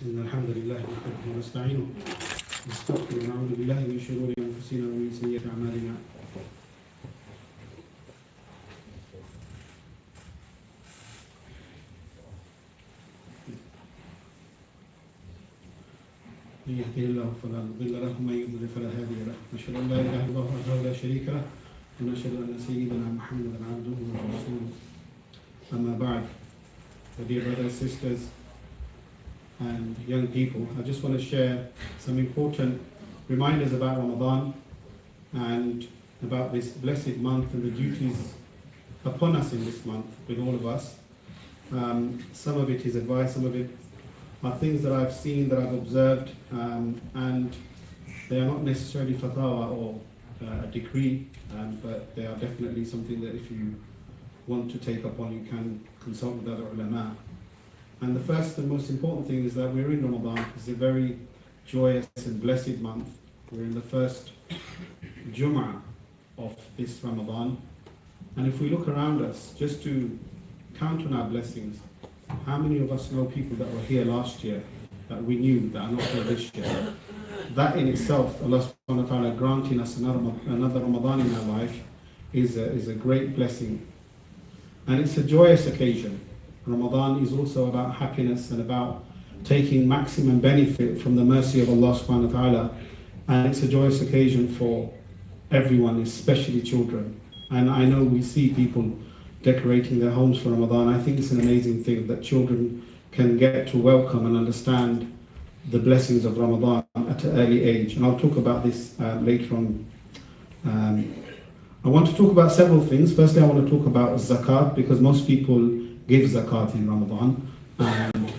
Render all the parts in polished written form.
إن الحمد لله نحمده ونستعينه ونستغفره ونعوذ بالله من شرور أنفسنا ومن سيئات أعمالنا. من يهده الله فلا مضل له ومن يضلل فلا هادي له. نشهد أن لا إله إلا الله وحده لا شريك له ونشهد أن سيدنا محمدا عبده ورسوله. أما بعد, dear brothers and sisters and young people, I just want to share some important reminders about Ramadan and about this blessed month and the duties upon us in this month with all of us. Some of it is advice, some of it are things that I've seen, that I've observed, and they are not necessarily fatwa or a decree, but they are definitely something that if you want to take up on, you can consult with other ulama. And the first and most important thing is that we're in Ramadan. It's a very joyous and blessed month. We're in the first Jummah of this Ramadan. And if we look around us, just to count on our blessings, how many of us know people that were here last year, that we knew, that are not here this year? That in itself, Allah subhanahu wa ta'ala granting us another Ramadan in our life is a great blessing. And it's a joyous occasion. Ramadan is also about happiness and about taking maximum benefit from the mercy of Allah subhanahu wa ta'ala and it's a joyous occasion for everyone, especially children. And I know we see people decorating their homes for Ramadan. I think it's an amazing thing that children can get to welcome and understand the blessings of Ramadan at an early age. And I'll talk about this later on. I want to talk about several things. Firstly, I want to talk about Zakat, because most people give Zakat in Ramadan. And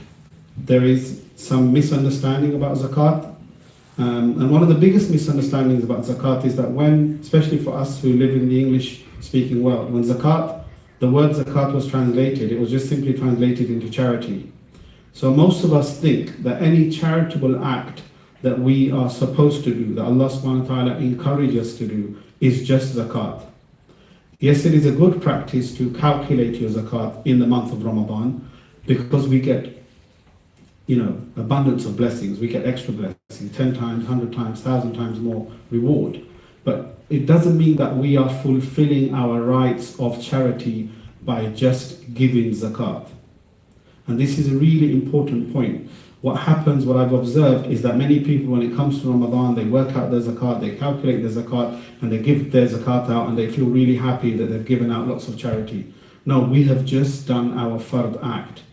there is some misunderstanding about Zakat. And one of the biggest misunderstandings about Zakat is that when, especially for us who live in the English-speaking world, when the word Zakat was translated, it was just simply translated into charity. So most of us think that any charitable act that we are supposed to do, that Allah subhanahu wa ta'ala encourages us to do, is just Zakat. Yes, it is a good practice to calculate your Zakat in the month of Ramadan, because we get, abundance of blessings. We get extra blessings, 10 times, 100 times, 1,000 times more reward. But it doesn't mean that we are fulfilling our rights of charity by just giving Zakat. And this is a really important point. What happens, what I've observed, is that many people, when it comes to Ramadan, they work out their Zakat, they calculate their Zakat, and they give their Zakat out, and they feel really happy that they've given out lots of charity. No, we have just done our Fard act.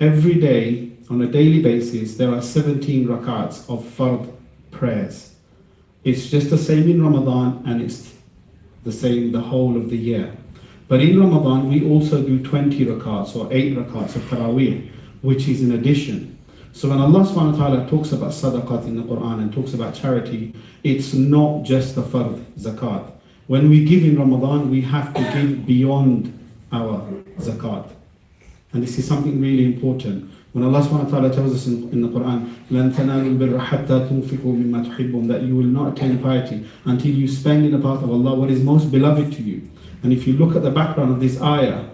Every day, on a daily basis, there are 17 rakats of Fard prayers. It's just the same in Ramadan, and it's the same the whole of the year. But in Ramadan, we also do 20 rakats or 8 rakats of Taraweeh, which is in addition. So when Allah subhanahu wa ta'ala talks about sadaqat in the Quran and talks about charity, it's not just the fard, zakat. When we give in Ramadan, we have to give beyond our zakat. And this is something really important. When Allah subhanahu wa ta'ala tells us in the Quran, لَن تَنَالُوا الْبِرَّ حَتَّى تُنْفِقُوا مِمَّا تُحِبُّونَ, that you will not attain piety until you spend in the path of Allah what is most beloved to you. And if you look at the background of this ayah,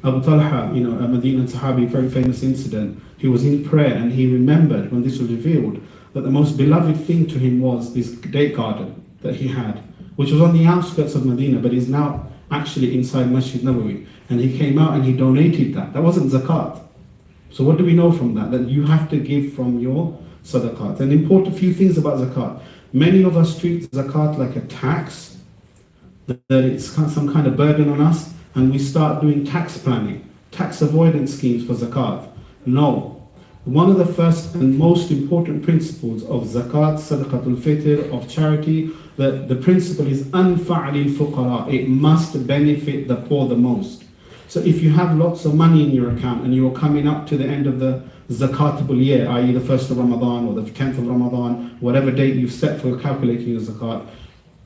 Abu Talha, a Medinan Sahabi, very famous incident, he was in prayer and he remembered when this was revealed that the most beloved thing to him was this date garden that he had, which was on the outskirts of Medina, but is now actually inside Masjid Nabawi. And he came out and he donated that. That wasn't zakat. So what do we know from that? That you have to give from your sadaqat. An important few things about zakat. Many of us treat zakat like a tax, that it's some kind of burden on us, and we start doing tax planning, tax avoidance schemes for zakat. No. One of the first and most important principles of zakat, sadaqatul fitr, of charity, that the principle is anfa' lil fuqara. It must benefit the poor the most. So if you have lots of money in your account and you're coming up to the end of the zakatable year, i.e. the 1st of Ramadan or the 10th of Ramadan, whatever date you've set for calculating your zakat,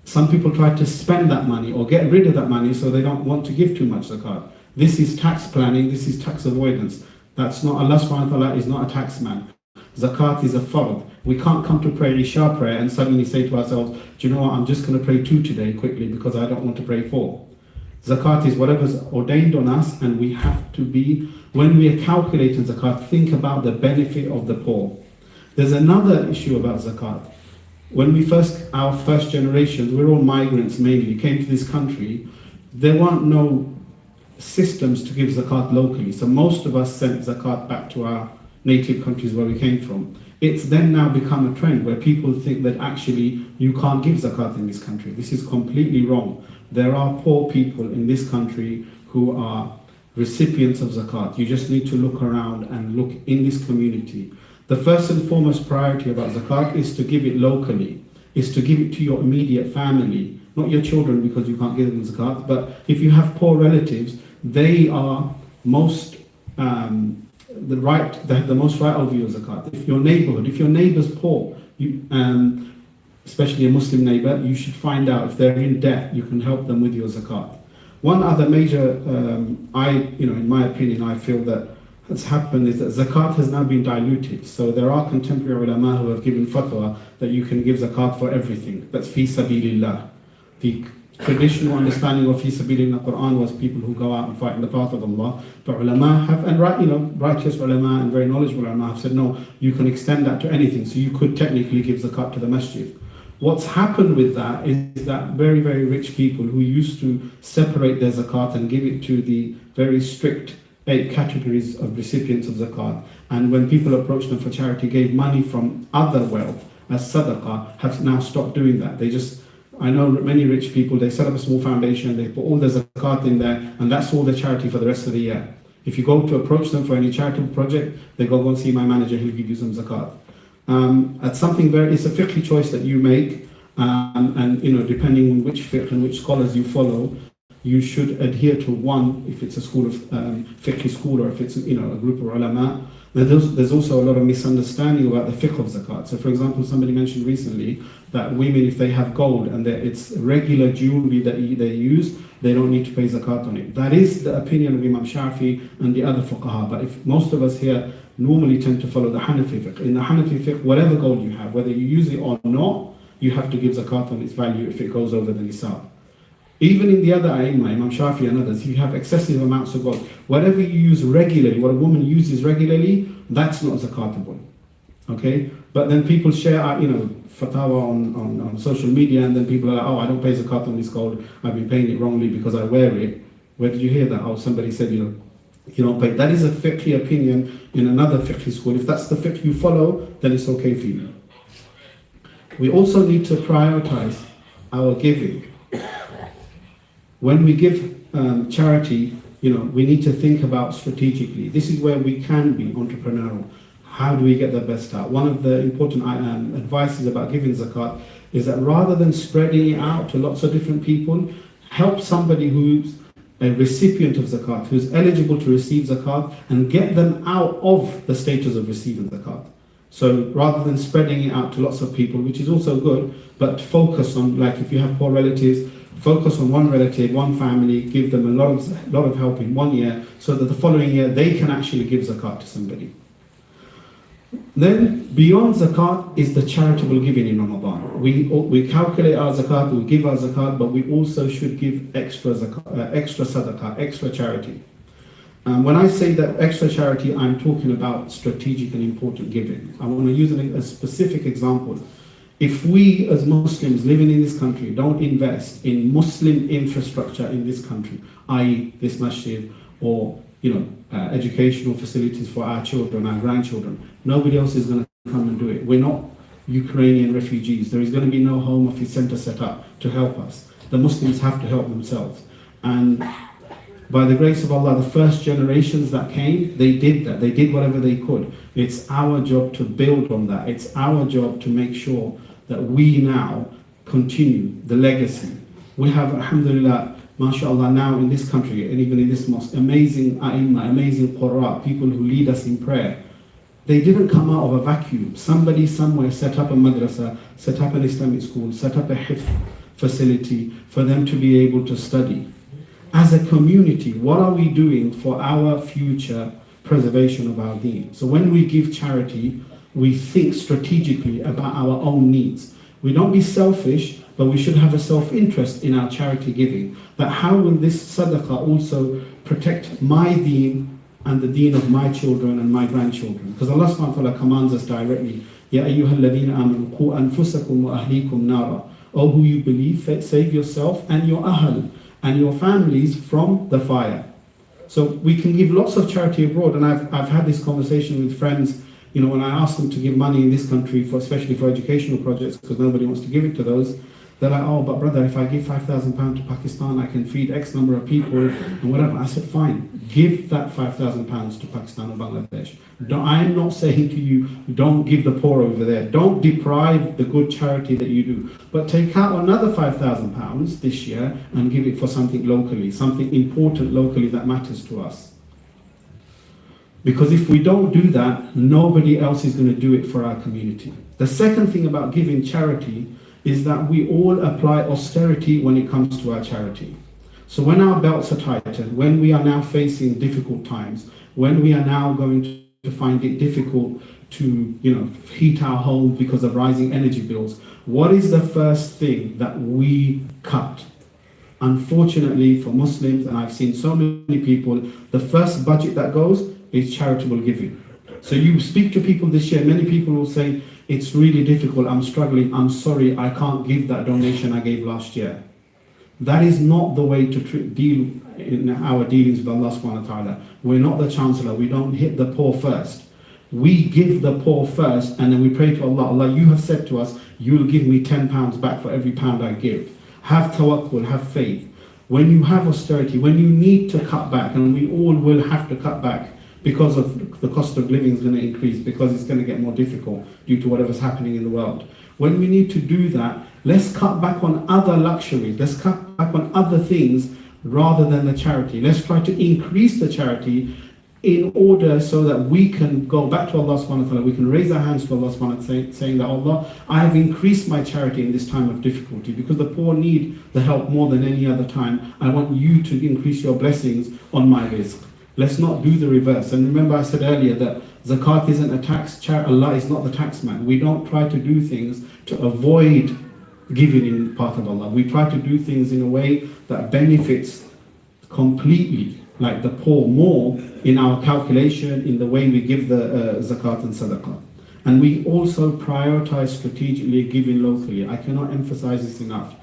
some people try to spend that money or get rid of that money so they don't want to give too much zakat. This is tax planning, this is tax avoidance. That's not, Allah subhanahu wa ta'ala is not a tax man. Zakat is a fard. We can't come to pray Isha prayer and suddenly say to ourselves, do you know what, I'm just going to pray 2 today quickly because I don't want to pray 4. Zakat is whatever's ordained on us, and we have to be, when we are calculating zakat, think about the benefit of the poor. There's another issue about zakat. When our first generations, we're all migrants mainly, came to this country, there weren't no systems to give zakat locally. So most of us sent zakat back to our native countries where we came from. It's then now become a trend where people think that actually you can't give zakat in this country. This is completely wrong. There are poor people in this country who are recipients of zakat. You just need to look around and look in this community. The first and foremost priority about zakat is to give it locally, is to give it to your immediate family, not your children because you can't give them zakat, but if you have poor relatives, they are most they have the most right over your zakat. If your neighbor's poor, especially a Muslim neighbor, you should find out if they're in debt, you can help them with your zakat. One other major, in my opinion, I feel that has happened is that zakat has now been diluted. So there are contemporary ulama who have given fatwa that you can give zakat for everything. That's fi sabilillah. The traditional understanding of fi sabilillah in the Quran was people who go out and fight in the path of Allah. But ulama have, and righteous ulama and very knowledgeable ulama have said, no, you can extend that to anything. So you could technically give zakat to the masjid. What's happened with that is that very, very rich people who used to separate their zakat and give it to the very strict 8 categories of recipients of zakat, and when people approached them for charity, gave money from other wealth as sadaqah have now stopped doing that. I know many rich people, they set up a small foundation, they put all their zakat in there, and that's all the charity for the rest of the year. If you go to approach them for any charitable project, they go and see my manager, he'll give you some zakat. It's a fiqh choice that you make, and depending on which fiqh and which scholars you follow, you should adhere to one, if it's a school of fiqh school, or if it's a group of ulama. There's also a lot of misunderstanding about the fiqh of zakat. So for example, somebody mentioned recently that women, if they have gold and it's regular jewelry that they use, they don't need to pay zakat on it. That is the opinion of Imam Shafi and the other fuqaha. But if most of us here normally tend to follow the Hanafi fiqh. In the Hanafi fiqh, whatever gold you have, whether you use it or not, you have to give zakat on its value if it goes over the nisab. Even in the other A'immah, Imam Shafi and others, you have excessive amounts of gold. Whatever you use regularly, what a woman uses regularly, that's not zakatable. Okay? But then people share, fatwa on social media, and then people are like, oh, I don't pay zakat on this gold, I've been paying it wrongly because I wear it. Where did you hear that? Oh, somebody said, you don't pay. That is a fiqh opinion in another fiqh school. If that's the fiqh you follow, then it's okay for you. We also need to prioritize our giving. When we give charity, we need to think about strategically. This is where we can be entrepreneurial. How do we get the best out? One of the important advices about giving zakat is that rather than spreading it out to lots of different people, help somebody who's a recipient of zakat, who's eligible to receive zakat, and get them out of the status of receiving zakat. So rather than spreading it out to lots of people, which is also good, but focus on, like if you have poor relatives, focus on one relative, one family, give them a lot of help in 1 year, so that the following year they can actually give zakat to somebody. Then beyond zakat is the charitable giving in Ramadan. We calculate our zakat, we give our zakat, but we also should give extra zakat, extra sadaqah, extra charity. When I say that extra charity, I'm talking about strategic and important giving. I want to use a specific example. If we as Muslims living in this country don't invest in Muslim infrastructure in this country, i.e. this masjid, or educational facilities for our children, our grandchildren, nobody else is going to come and do it. We're not Ukrainian refugees. There is going to be no home office center set up to help us. The Muslims have to help themselves. And by the grace of Allah, the first generations that came, they did that. They did whatever they could. It's our job to build on that. It's our job to make sure that we now continue the legacy. We have, alhamdulillah, mashallah, now in this country, and even in this mosque, amazing a'imma, amazing qurra, people who lead us in prayer. They didn't come out of a vacuum. Somebody somewhere set up a madrasa, set up an Islamic school, set up a hifz facility for them to be able to study. As a community, what are we doing for our future preservation of our deen? So when we give charity, we think strategically about our own needs. We don't be selfish, but we should have a self-interest in our charity giving. That how will this sadaqah also protect my deen and the deen of my children and my grandchildren? Because Allah subhanahu wa ta'ala commands us directly, Ya ayyuhal ladhina amanu qu anfusakum wa ahlikum nara. O who you believe, save yourself and your ahl and your families from the fire. So we can give lots of charity abroad, and I've had this conversation with friends. When I ask them to give money in this country, especially for educational projects, because nobody wants to give it to those, they're like, oh, but brother, if I give £5,000 to Pakistan, I can feed X number of people and whatever. I said, fine, give that £5,000 to Pakistan or Bangladesh. I'm not saying to you, don't give the poor over there. Don't deprive the good charity that you do. But take out another £5,000 this year and give it for something locally, something important locally that matters to us. Because if we don't do that, nobody else is going to do it for our community. The second thing about giving charity is that we all apply austerity when it comes to our charity. So when our belts are tightened, when we are now facing difficult times, when we are now going to find it difficult to heat our homes because of rising energy bills, what is the first thing that we cut? Unfortunately for Muslims, and I've seen so many people, the first budget that goes is charitable giving. So you speak to people this year, many people will say, it's really difficult, I'm struggling, I'm sorry, I can't give that donation I gave last year. That is not the way to deal in our dealings with Allah subhanahu wa ta'ala. We're not the chancellor, we don't hit the poor first. We give the poor first, and then we pray to Allah, Allah, you have said to us, you'll give me £10 back for every pound I give. Have tawakkul, have faith. When you have austerity, when you need to cut back, and we all will have to cut back because of the cost of living is going to increase, because it's going to get more difficult due to whatever's happening in the world. When we need to do that, let's cut back on other luxuries. Let's cut back on other things rather than the charity. Let's try to increase the charity in order so that we can go back to Allah subhanahu wa ta'ala, we can raise our hands to Allah subhanahu wa ta'ala saying that, Allah, I have increased my charity in this time of difficulty because the poor need the help more than any other time. I want you to increase your blessings on my rizq. Let's not do the reverse. And remember I said earlier that zakat isn't a tax, Allah is not the tax man. We don't try to do things to avoid giving in path of Allah. We try to do things in a way that benefits completely, like the poor, more in our calculation, in the way we give the zakat and sadaqah. And we also prioritize strategically giving locally. I cannot emphasize this enough.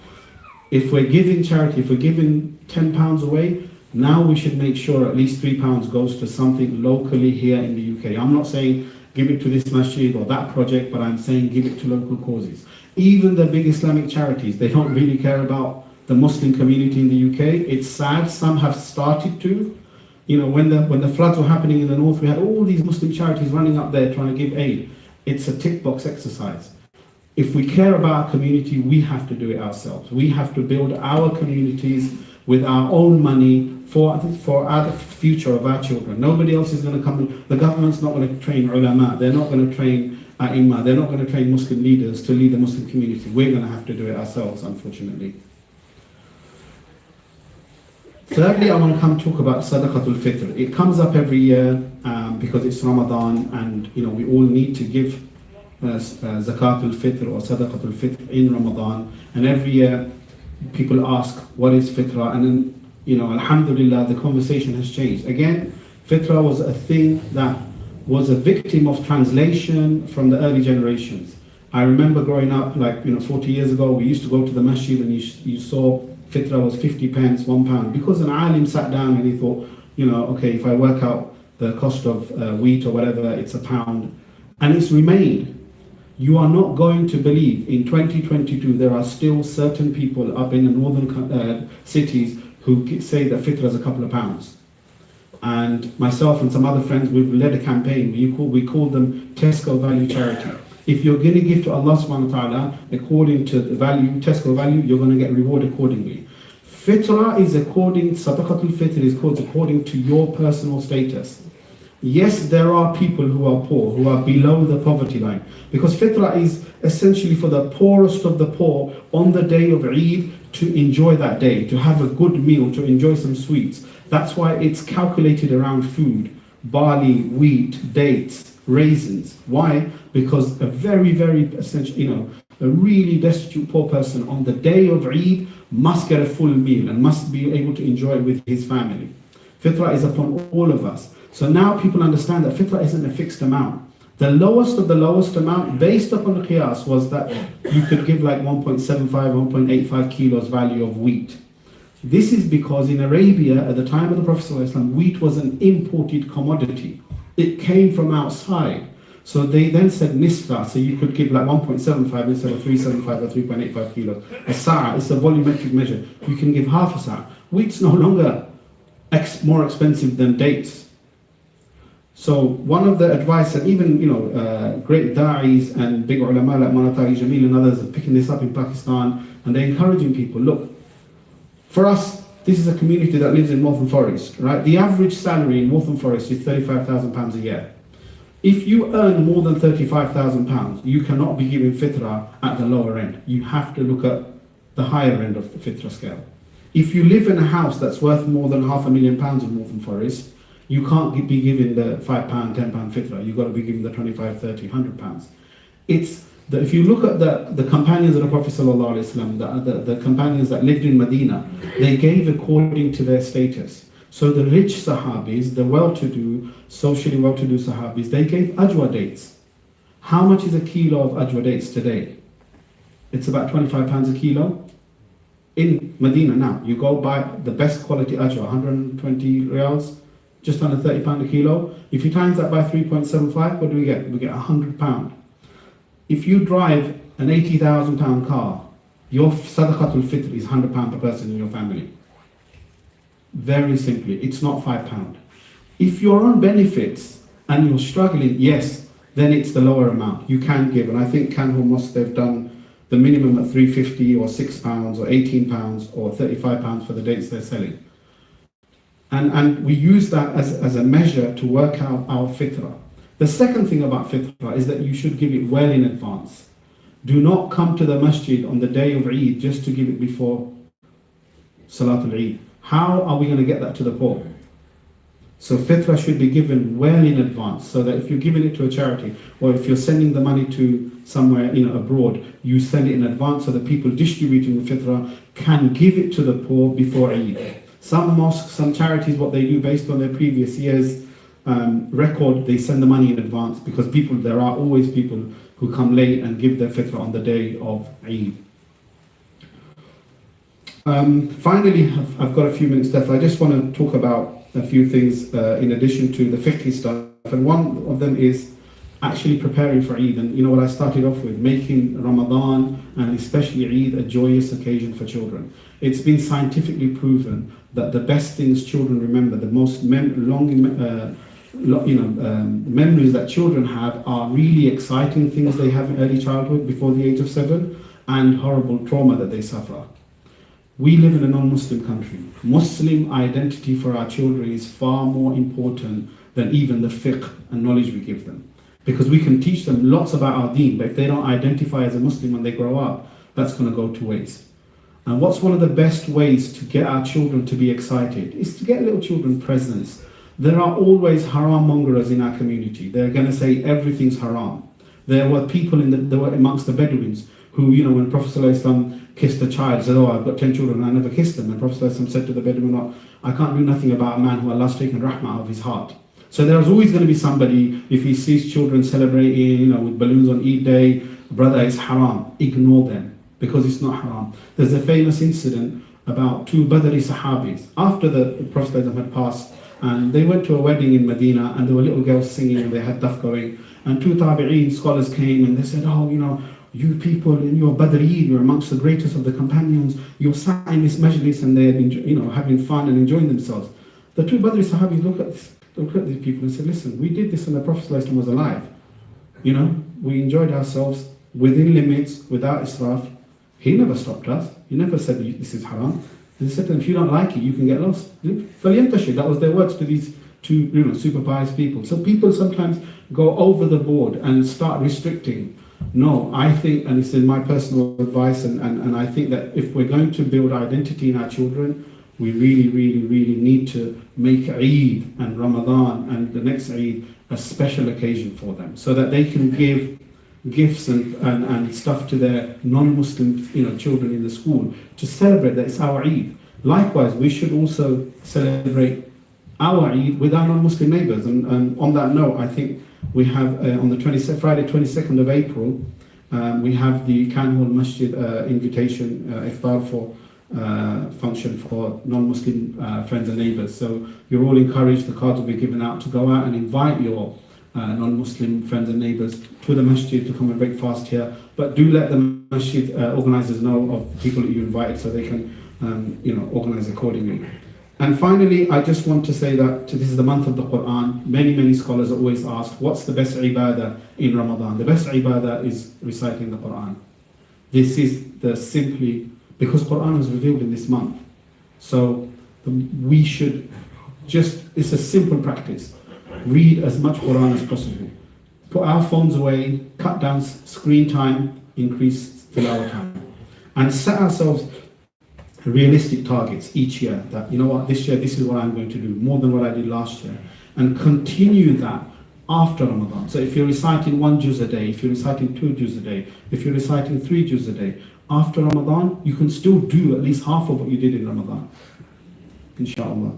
If we're giving charity, if we're giving £10 away, now we should make sure at least £3 goes to something locally here in the UK. I'm not saying give it to this masjid or that project, but I'm saying give it to local causes. Even the big Islamic charities, they don't really care about the Muslim community in the UK. It's sad, some have started to. You know, when the floods were happening in the north, we had all these Muslim charities running up there trying to give aid. It's a tick box exercise. If we care about our community, we have to do it ourselves. We have to build our communities with our own money for the future of our children. Nobody else is going to come in. The government's not going to train ulama. They're not going to train a'imma. They're not going to train Muslim leaders to lead the Muslim community. We're going to have to do it ourselves, unfortunately. Thirdly, I want to come talk about Sadaqatul Fitr. It comes up every year because it's Ramadan, and you know we all need to give Zakatul Fitr or Sadaqatul Fitr in Ramadan. And every year people ask, what is Fitra? And then, you know, alhamdulillah, the conversation has changed. Again, Fitra was a thing that was a victim of translation from the early generations. I remember growing up, 40 years ago, we used to go to the masjid and you saw Fitra was 50 pence, £1, because an alim sat down and he thought, you know, okay, if I work out the cost of wheat or whatever, it's £1. And it's remained. You are not going to believe in 2022 there are still certain people up in the northern cities who say that Fitra is a couple of pounds. And myself and some other friends, we've led a campaign. We call them Tesco Value Charity. If you're going to give to Allah subhanahu wa ta'ala according to the value, Tesco value, you're going to get reward accordingly. Fitra is Sadaqatul Fitr is called according to your personal status. Yes, there are people who are poor, who are below the poverty line. Because Fitra is essentially for the poorest of the poor on the day of Eid to enjoy that day, to have a good meal, to enjoy some sweets. That's why it's calculated around food, barley, wheat, dates, raisins. Why? Because a very, very essential, a really destitute poor person on the day of Eid must get a full meal and must be able to enjoy it with his family. Fitra is upon all of us. So now people understand that Fitra isn't a fixed amount. The lowest of the lowest amount based upon the qiyas was that you could give like 1.75, 1.85 kilos value of wheat. This is because in Arabia at the time of the Prophet ﷺ, wheat was an imported commodity. It came from outside. So they then said nisfa, so you could give like 1.75 instead of 3.75 or 3.85 kilos. A sa', it's a volumetric measure. You can give half a sa'. Wheat's no longer more expensive than dates. So one of the advice, and even great da'is and big ulama like Manatari Jamil and others are picking this up in Pakistan, and they're encouraging people, look, for us, this is a community that lives in Waltham Forest, right? The average salary in Waltham Forest is £35,000 a year. If you earn more than £35,000, you cannot be giving Fitra at the lower end. You have to look at the higher end of the Fitra scale. If you live in a house that's worth more than £500,000 in Waltham Forest, you can't be giving the £5, £10 Fitra. You've got to be giving the 25, 30, £100. If you look at the companions of the Prophet ﷺ, the companions that lived in Medina, they gave according to their status. So the rich Sahabis, the well-to-do, socially well-to-do Sahabis, they gave ajwa dates. How much is a kilo of ajwa dates today? It's about £25 a kilo. In Medina now, you go buy the best quality ajwa, 120 riyals, just under £30 a kilo. If you times that by 3.75, what do we get? We get £100. If you drive an £80,000 car, your Sadaqatul Fitr is £100 per person in your family. Very simply, it's not £5. If you're on benefits and you're struggling, yes, then it's the lower amount. You can give, and I think Cann Hall Masjid, they've done the minimum at £3.50 or £6 or £18 or £35 for the dates they're selling. And we use that as a measure to work out our fitra. The second thing about fitra is that you should give it well in advance. Do not come to the masjid on the day of Eid just to give it before Salatul Eid. How are we going to get that to the poor? So fitra should be given well in advance, so that if you're giving it to a charity, or if you're sending the money to somewhere abroad, you send it in advance so that people distributing the fitra can give it to the poor before Eid. Some mosques, some charities, what they do based on their previous year's record, they send the money in advance, because there are always people who come late and give their fitra on the day of Eid. Finally, I've got a few minutes left. I just want to talk about a few things in addition to the fiqh stuff, and one of them is actually preparing for Eid. And you know what I started off with, making Ramadan and especially Eid a joyous occasion for children. It's been scientifically proven that the best things children remember, the most memories that children have, are really exciting things they have in early childhood before the age of 7, and horrible trauma that they suffer. We live in a non-Muslim country. Muslim identity for our children is far more important than even the fiqh and knowledge we give them. Because we can teach them lots about our deen, but if they don't identify as a Muslim when they grow up, that's going to go to waste. And what's one of the best ways to get our children to be excited is to get little children presents. There are always haram mongers in our community. They're going to say everything's haram. There were people amongst the Bedouins who, when Prophet ﷺ kissed a child, said, "Oh, I've got 10 children and I never kissed them." And Prophet ﷺ said to the Bedouin, "I can't do nothing about a man who Allah's taken rahmah out of his heart." So there's always going to be somebody, if he sees children celebrating, with balloons on Eid day, brother, it's haram. Ignore them, because it's not haram. There's a famous incident about 2 Badri Sahabis. After the Prophet ﷺ had passed, and they went to a wedding in Medina, and there were little girls singing, and they had daf going. And 2 Tabi'een scholars came, and they said, "Oh, you people in your Badriyeen, you're amongst the greatest of the companions, you're sat in this majlis," and they're having fun and enjoying themselves. The 2 Badri Sahabis look at these people and say, "Listen, we did this when the Prophet ﷺ was alive. We enjoyed ourselves within limits, without israf. He never stopped us. He never said this is haram." He said to them, "If you don't like it, you can get lost." That was their words to these 2 super pious people. So people sometimes go over the board and start restricting. No, I think, and this is my personal advice, and I think that if we're going to build identity in our children, we really, really, really need to make Eid and Ramadan and the next Eid a special occasion for them, so that they can give gifts and stuff to their non-Muslim children in the school to celebrate that it's our Eid. Likewise, we should also celebrate our Eid with our non-Muslim neighbours. And on that note, I think we have on the Friday 22nd of April, we have the Cann Hall Masjid invitation iftar for function for non-Muslim friends and neighbours. So you're all encouraged, the cards will be given out, to go out and invite your non-Muslim friends and neighbours to the masjid to come and break fast here. But do let the masjid organisers know of the people that you invited, so they can organise accordingly. And finally, I just want to say that this is the month of the Quran. Many scholars are always asked, what's the best ibadah in Ramadan? The best ibadah is reciting the Quran. This is because Quran was revealed in this month. So we should it's a simple practice. Read as much Quran as possible. Put our phones away, cut down screen time, increase tilawah time. And set ourselves realistic targets each year, that this year this is what I'm going to do, more than what I did last year, and continue that after Ramadan. So if you're reciting 1 juz a day, if you're reciting 2 juz a day, if you're reciting 3 juz a day, after Ramadan you can still do at least half of what you did in Ramadan, inshallah.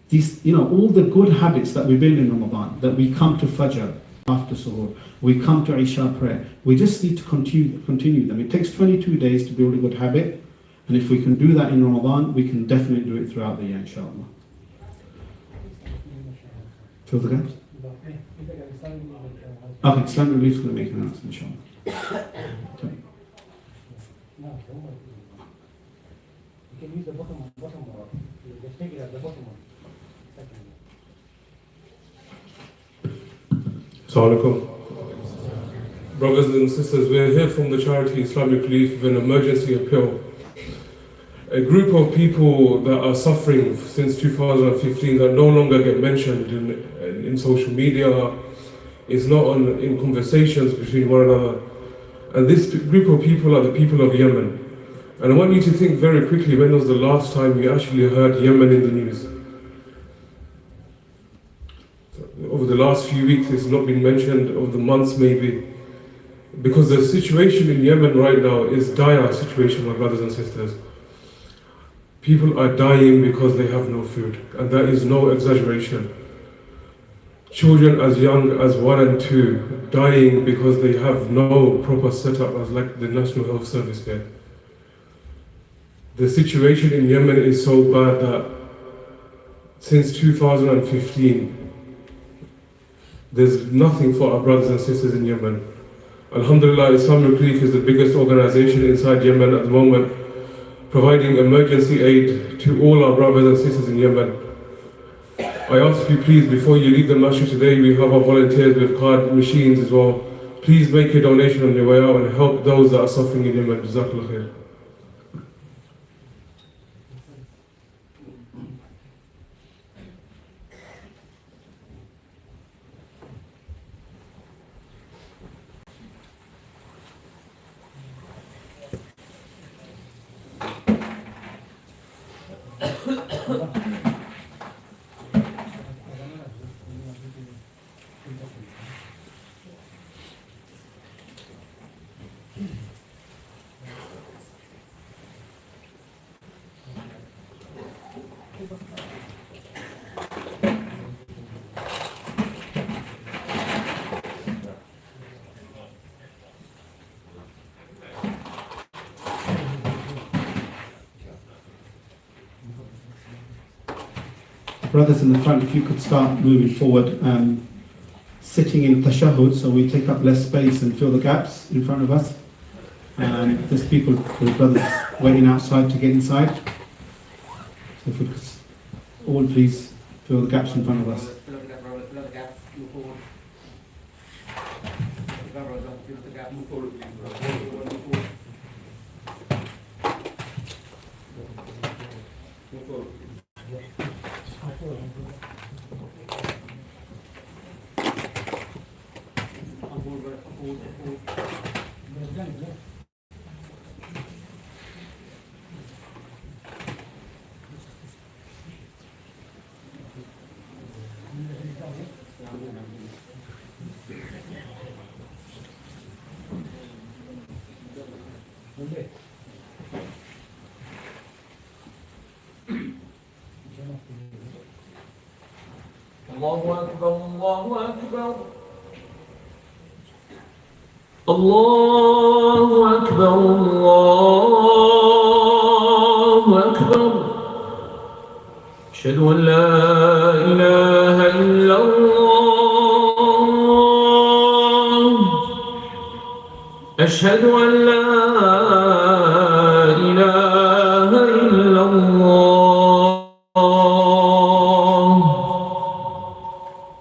These, all the good habits that we build in Ramadan, that we come to Fajr after Suhoor, we come to Isha prayer, we just need to continue them. It takes 22 days to build a good habit. And if we can do that in Ramadan, we can definitely do it throughout the year, inshallah. Fill the gaps? Okay, Islamic Relief is going to make an announcement, inshallah. Okay. You can use the bottom one. Just take it at the bottom one. Assalamu alaikum. Brothers and sisters, we're here from the charity Islamic Relief with an emergency appeal. A group of people that are suffering since 2015 that no longer get mentioned in social media, is not in conversations between one another. And this group of people are the people of Yemen. And I want you to think very quickly, when was the last time you actually heard Yemen in the news? Over the last few weeks, it's not been mentioned, over the months maybe. Because the situation in Yemen right now is dire situation, my brothers and sisters. People are dying because they have no food, and that is no exaggeration. Children as young as 1 and 2 dying because they have no proper setup as like the National Health Service here. The situation in Yemen is so bad that since 2015, there's nothing for our brothers and sisters in Yemen. Alhamdulillah, Islamic Relief is the biggest organization inside Yemen at the moment, providing emergency aid to all our brothers and sisters in Yemen. I ask you please, before you leave the masjid today, we have our volunteers with card machines as well. Please make a donation on your way out and help those that are suffering in Yemen. Jazakalallah Khairan. Brothers in the front, if you could start moving forward, sitting in tashahhud, so we take up less space and fill the gaps in front of us. There's people, there's brothers waiting outside to get inside. So if we could all please fill the gaps in front of us. Fill the gap, move forward. Fill the gap, move forward. Move forward. Allahu Akbar, Allahu Akbar. Allahu Akbar, Allahu Akbar. Ashhadu an la ilaha illallah. Ashhadu an la ilaha illallah.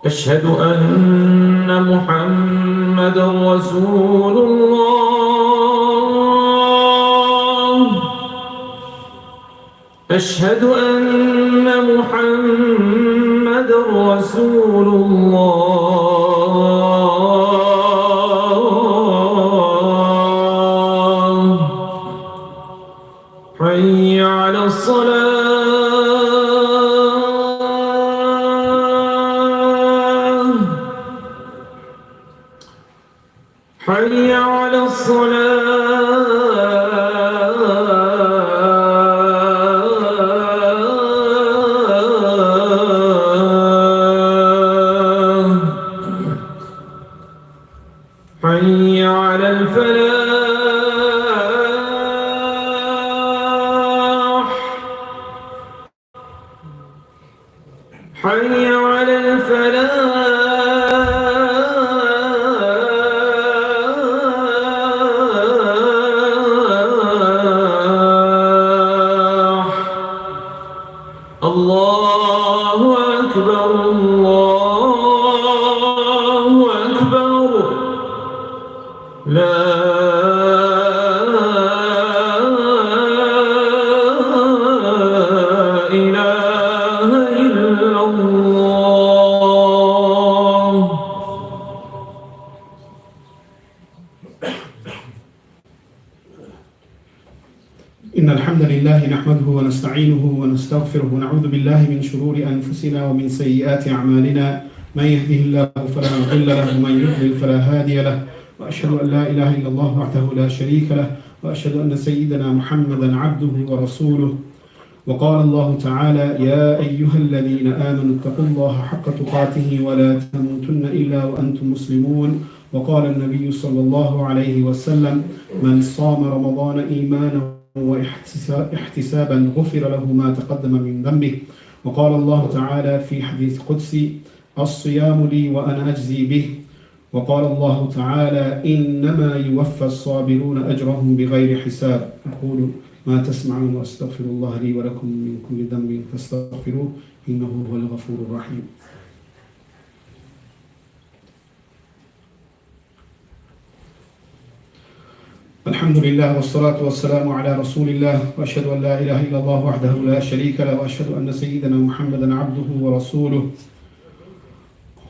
أشهد أن محمدًا رسول الله. أشهد أن محمدًا رسول الله. حي على الصلاة. حي على الصلاة. حي على الفلاح. حي على الفلاح. لا إله إلا الله. إن الحمد لله نحمده ونستعينه ونستغفره ونعوذ بالله من شرور أنفسنا ومن سيئات أعمالنا. من يهده الله فلا مضل له ومن يضلل فلا هادي له، وأشهد أن لا إله إلا الله وحده لا شريك له، وأشهد أن سيدنا محمدا عبده ورسوله. وقال الله تعالى: يا أيها الذين آمنوا اتقوا الله حق تقاته ولا تموتن إلا وأنتم مسلمون. وقال النبي صلى الله عليه وسلم: من صام رمضان إيمانا واحتسابا غفر له ما تقدم من ذنبه. وقال الله تعالى في حديث قدسي: الصيام لي وأنا أجزي به. وقال الله تعالى: إنما يوفى الصابرون أجرهم بغير حساب. أقول ما تسمعون وأستغفر الله لي ولكم من كل ذنب فاستغفروه إنه هو الغفور الرحيم. الحمد لله والصلاة والسلام على رسول الله، وأشهد أن لا إله إلا الله وحده لا شريك له، وأشهد أن سيدنا محمدا عبده ورسوله.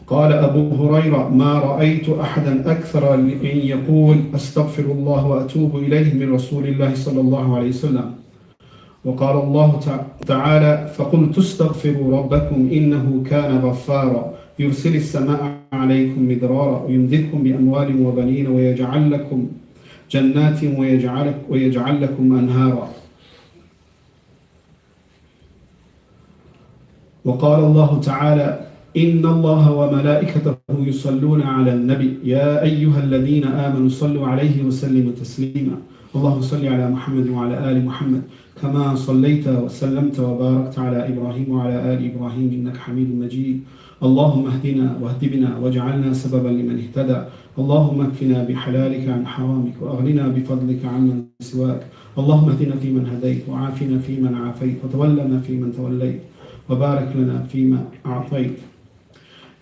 قال أبو هريرة: ما رأيت أحدا أكثر أن يقول أستغفر الله وأتوب إليه من رسول الله صلى الله عليه وسلم. وقال الله تعالى: فقلت استغفروا ربكم إنه كان غفارا يرسل السماء عليكم مدرارا ويمددكم بأموال وبنين ويجعل لكم جنات ويجعل لكم أنهارا. وقال الله تعالى: إن الله وملائكته يصلون على النبي يا أيها الذين آمنوا صلوا عليه وسلموا تسليما. اللهم صل على محمد وعلى آل محمد كما صليت وسلمت وباركت على إبراهيم وعلى آل إبراهيم إنك حميد مجيد. اللهم اهدنا واهد بنا واجعلنا سببا لمن اهتدى. اللهم اكفنا بحلالك عن حرامك وأغننا بفضلك عمن سواك. اللهم اهدنا فيمن هديت وعافنا فيمن عافيت وتولنا فيمن توليت وبارك لنا فيما أعطيت.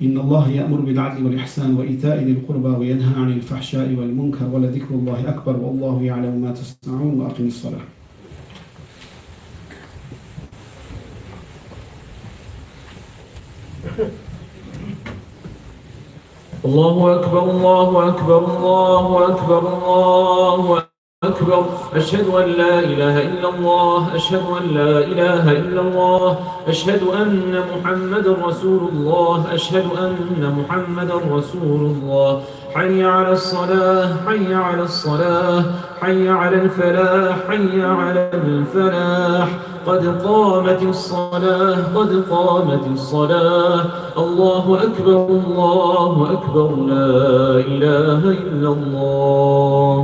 إن الله يأمر بالعدل والإحسان وإيتاء ذي القربى وينهى عن الفحشاء والمنكر ولذكر الله أكبر والله يعلم ما تصنعون. وأقم الصلاة. الله أكبر الله أكبر الله أكبر الله أكبر. أشهد أن لا إله إلا الله أشهد أن لا إله إلا الله أشهد أن محمدا رسول الله أشهد أن محمدا رسول الله. حي على الصلاة حي على الصلاة حي على الفلاح حي على الفلاح. قد قامت الصلاة قد قامت الصلاة. الله أكبر الله أكبر لا إله إلا الله.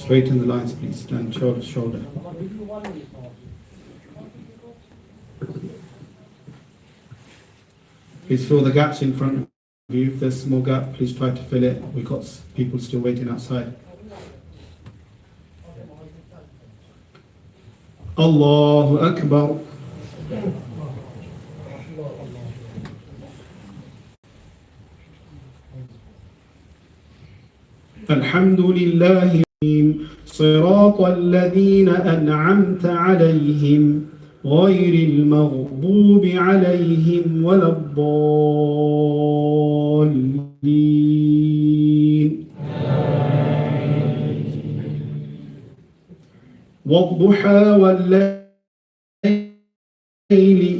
Straighten the lines, please. Stand shoulder to shoulder. Please fill the gaps in front of you. If there's a small gap, please try to fill it. We've got people still waiting outside. Allahu Akbar. Alhamdulillah. صراط الذين أنعمت عليهم غير المغضوب عليهم ولا الضالين. والضحى والليل